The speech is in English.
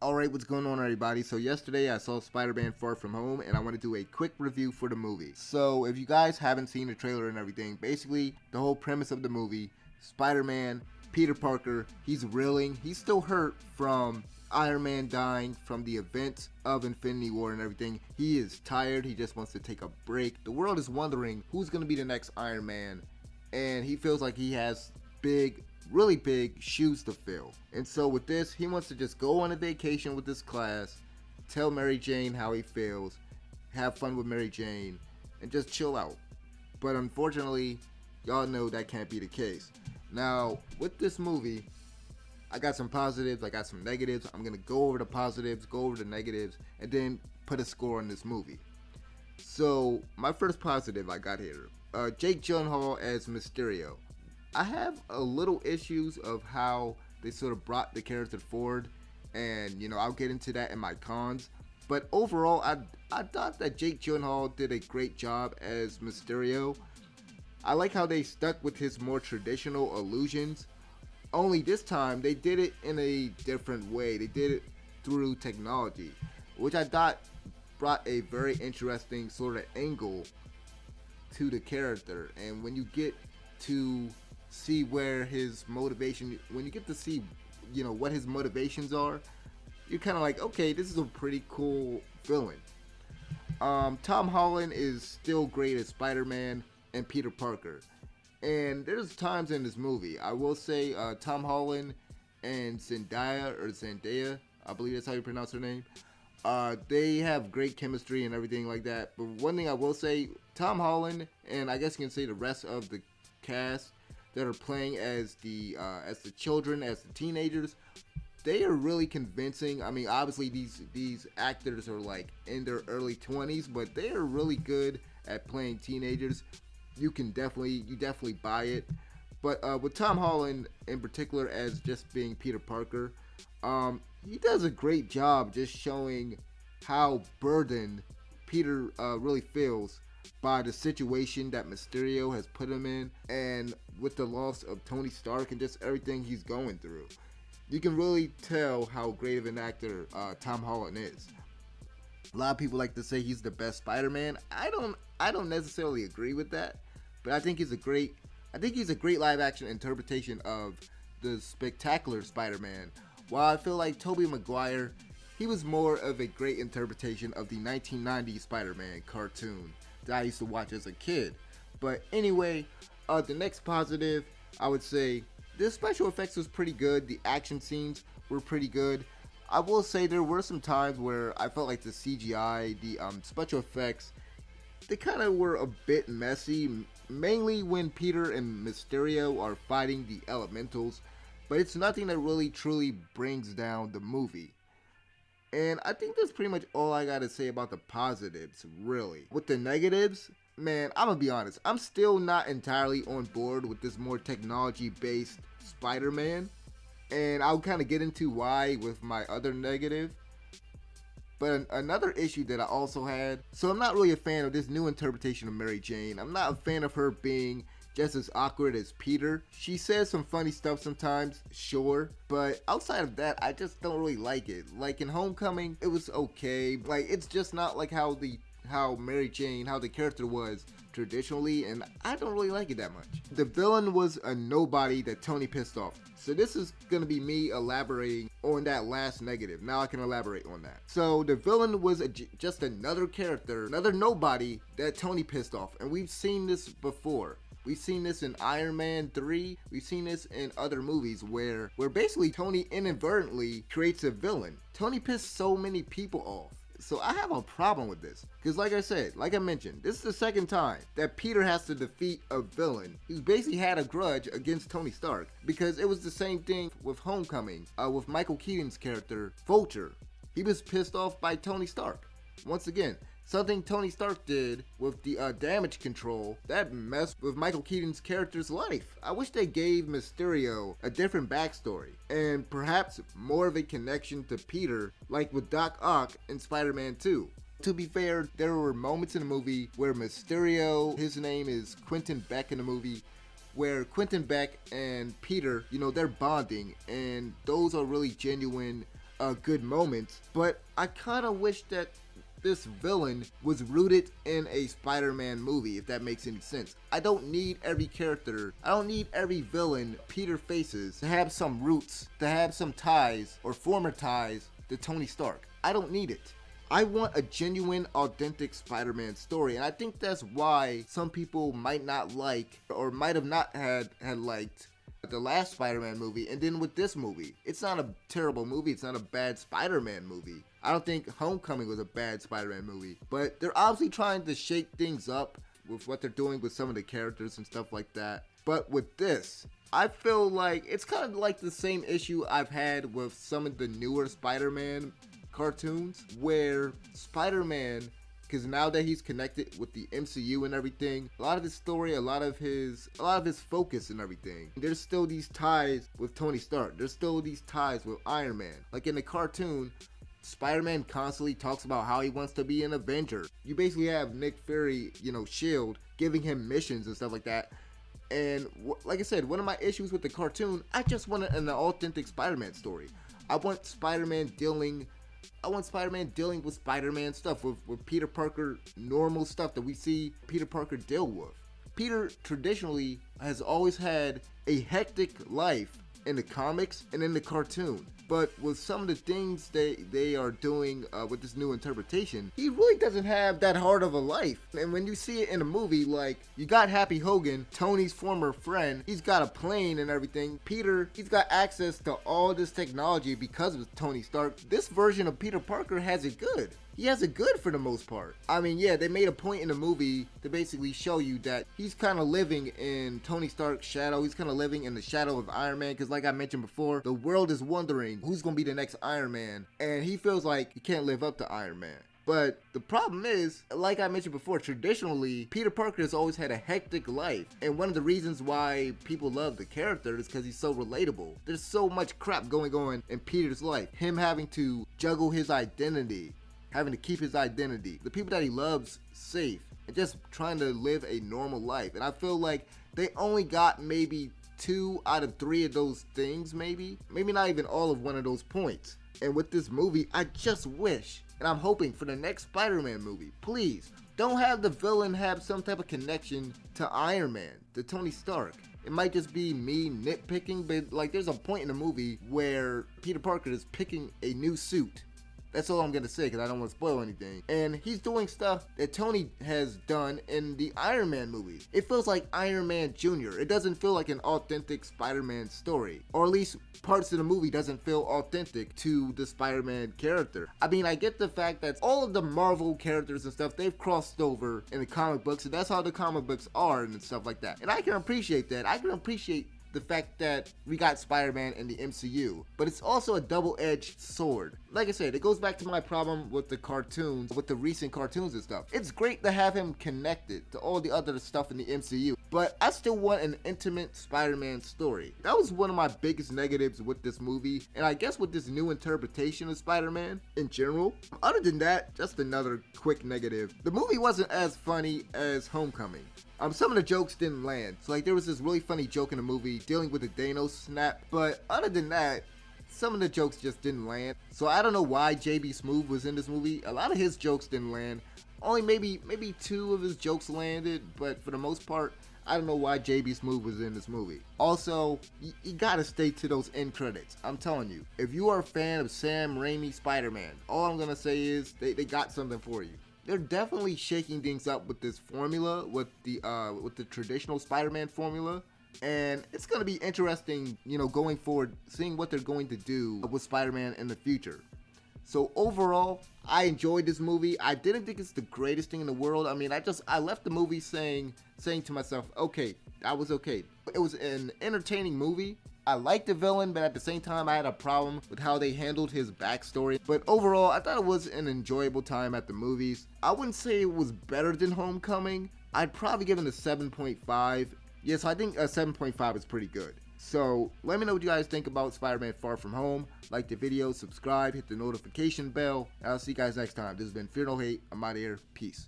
Alright, what's going on, everybody? So yesterday I saw Spider-Man Far From Home, and I want to do a quick review for the movie. So if you guys haven't seen the trailer and everything, basically the whole premise of the movie, Spider-Man, Peter Parker, he's reeling, he's still hurt from Iron Man dying, from the events of Infinity War and everything. He is tired, he just wants to take a break. The world is wondering who's going to be the next Iron Man, and he feels like he has really big shoes to fill. And so with this, he wants to just go on a vacation with his class, tell Mary Jane how he feels, have fun with Mary Jane, and just chill out. But unfortunately, y'all know that can't be the case. Now, with this movie, I got some positives, I got some negatives. I'm going to go over the positives, go over the negatives, and then put a score on this movie. So, my first positive I got here, Jake Gyllenhaal as Mysterio. I have a little issues of how they sort of brought the character forward, and I'll get into that in my cons. But overall, I thought that Jake Gyllenhaal did a great job as Mysterio. I like how they stuck with his more traditional illusions, only this time they did it in a different way. They did it through technology, which I thought brought a very interesting sort of angle to the character. And when you get to see where his motivation, when you get to see what his motivations are, you're kind of like, okay, this is a pretty cool villain. Tom Holland is still great as Spider-Man and Peter Parker, and there's times in this movie, I will say, Tom Holland and Zendaya, I believe that's how you pronounce her name, they have great chemistry and everything like that. But one thing I will say, Tom Holland, and I guess you can say the rest of the cast that are playing as the children, as the teenagers, they are really convincing. I mean, obviously these actors are like in their early 20s, but they are really good at playing teenagers. You definitely buy it. But with Tom Holland in particular as just being Peter Parker, he does a great job just showing how burdened Peter really feels by the situation that Mysterio has put him in, and with the loss of Tony Stark and just everything he's going through. You can really tell how great of an actor Tom Holland is. A lot of people like to say he's the best Spider-Man. I don't necessarily agree with that, but I think he's a great live action interpretation of the spectacular Spider-Man. While I feel like Tobey Maguire, he was more of a great interpretation of the 1990s Spider-Man cartoon that I used to watch as a kid. But anyway, the next positive, I would say the special effects was pretty good. The action scenes were pretty good. I will say there were some times where I felt like the CGI, the special effects, they kind of were a bit messy, mainly when Peter and Mysterio are fighting the elementals, but it's nothing that really truly brings down the movie. And I think that's pretty much all I gotta say about the positives, really. With the negatives, man, I'm gonna be honest, I'm still not entirely on board with this more technology-based Spider-Man, and I'll kind of get into why with my other negative. But another issue that I also had, so I'm not really a fan of this new interpretation of Mary Jane. I'm not a fan of her being just as awkward as Peter. She says some funny stuff sometimes, sure, but outside of that, I just don't really like it. Like in Homecoming, it was okay. Like, it's just not like how Mary Jane, how the character was traditionally, and I don't really like it that much. The villain was a nobody that Tony pissed off. So this is gonna be me elaborating on that last negative. Now I can elaborate on that. So the villain was just another character, another nobody that Tony pissed off, and we've seen this before. We've seen this in Iron Man 3. We've seen this in other movies where basically Tony inadvertently creates a villain. Tony pissed so many people off. So I have a problem with this. Because like I mentioned, this is the second time that Peter has to defeat a villain who's basically had a grudge against Tony Stark. Because it was the same thing with Homecoming, with Michael Keaton's character, Vulture. He was pissed off by Tony Stark. Once again, something Tony Stark did with the damage control that messed with Michael Keaton's character's life. I wish they gave Mysterio a different backstory and perhaps more of a connection to Peter, like with Doc Ock in Spider-Man 2. To be fair, there were moments in the movie where Mysterio, his name is Quentin Beck in the movie, where Quentin Beck and Peter, they're bonding, and those are really genuine good moments, but I kind of wish that this villain was rooted in a Spider-Man movie, if that makes any sense. I don't need every character, I don't need every villain Peter faces to have some roots, to have some ties or former ties to Tony Stark. I don't need it. I want a genuine, authentic Spider-Man story, and I think that's why some people might not like, or might have not had liked the last Spider-Man movie, and then with this movie. It's not a terrible movie, it's not a bad Spider-Man movie. I don't think Homecoming was a bad Spider-Man movie, but they're obviously trying to shake things up with what they're doing with some of the characters and stuff like that. But with this, I feel like it's kind of like the same issue I've had with some of the newer Spider-Man cartoons, where Spider-Man, because now that he's connected with the MCU and everything, a lot of his story, a lot of his focus and everything, there's still these ties with Tony Stark. There's still these ties with Iron Man. Like in the cartoon, Spider-Man constantly talks about how he wants to be an Avenger. You basically have Nick Fury, SHIELD, giving him missions and stuff like that. And like I said, one of my issues with the cartoon, I just want an authentic Spider-Man story. I want Spider-Man dealing with Spider-Man stuff, with Peter Parker, normal stuff that we see Peter Parker deal with. Peter traditionally has always had a hectic life in the comics and in the cartoon. But with some of the things they are doing with this new interpretation, he really doesn't have that hard of a life. And when you see it in a movie, like, you got Happy Hogan, Tony's former friend, he's got a plane and everything. Peter, he's got access to all this technology because of Tony Stark. This version of Peter Parker has it good. He has it good for the most part. I mean, yeah, they made a point in the movie to basically show you that he's kind of living in Tony Stark's shadow. He's kind of living in the shadow of Iron Man, because like I mentioned before, the world is wondering who's going to be the next Iron Man, and he feels like he can't live up to Iron Man. But the problem is, like I mentioned before, traditionally, Peter Parker has always had a hectic life. And one of the reasons why people love the character is because he's so relatable. There's so much crap going on in Peter's life. Him having to juggle his identity, having to keep his identity, the people that he loves safe, and just trying to live a normal life. And I feel like they only got maybe 2 out of 3 of those things, maybe not even all of one of those points. And with this movie, I just wish, and I'm hoping for the next Spider-Man movie, please don't have the villain have some type of connection to Iron Man, to Tony Stark. It might just be me nitpicking, but like, there's a point in the movie where Peter Parker is picking a new suit. That's all I'm going to say, because I don't want to spoil anything. And he's doing stuff that Tony has done in the Iron Man movies. It feels like Iron Man Jr. It doesn't feel like an authentic Spider-Man story. Or at least parts of the movie doesn't feel authentic to the Spider-Man character. I mean, I get the fact that all of the Marvel characters and stuff, they've crossed over in the comic books, and that's how the comic books are and stuff like that. And I can appreciate that. I can appreciate the fact that we got Spider-Man in the MCU, but it's also a double-edged sword. Like I said, it goes back to my problem with the cartoons, with the recent cartoons and stuff. It's great to have him connected to all the other stuff in the MCU, but I still want an intimate Spider-Man story. That was one of my biggest negatives with this movie, and I guess with this new interpretation of Spider-Man in general. Other than that, just another quick negative. The movie wasn't as funny as Homecoming. Some of the jokes didn't land. So like, there was this really funny joke in the movie dealing with the Thanos snap, but other than that, some of the jokes just didn't land. So I don't know why JB Smoove was in this movie. A lot of his jokes didn't land. Only maybe 2 of his jokes landed, but for the most part, I don't know why JB Smoove was in this movie. Also, you gotta stay to those end credits. I'm telling you, if you are a fan of Sam Raimi Spider-Man, all I'm gonna say is they got something for you. They're definitely shaking things up with this formula, with the traditional Spider-Man formula, and it's going to be interesting, going forward, seeing what they're going to do with Spider-Man in the future. So overall, I enjoyed this movie. I didn't think it's the greatest thing in the world. I mean, I left the movie saying to myself, okay, that was okay. It was an entertaining movie. I liked the villain, but at the same time, I had a problem with how they handled his backstory. But overall, I thought it was an enjoyable time at the movies. I wouldn't say it was better than Homecoming. I'd probably give it a 7.5. Yes, I think a 7.5 is pretty good. So let me know what you guys think about Spider-Man Far From Home. Like the video, subscribe, hit the notification bell. I'll see you guys next time. This has been Fear No Hate. I'm out of here. Peace.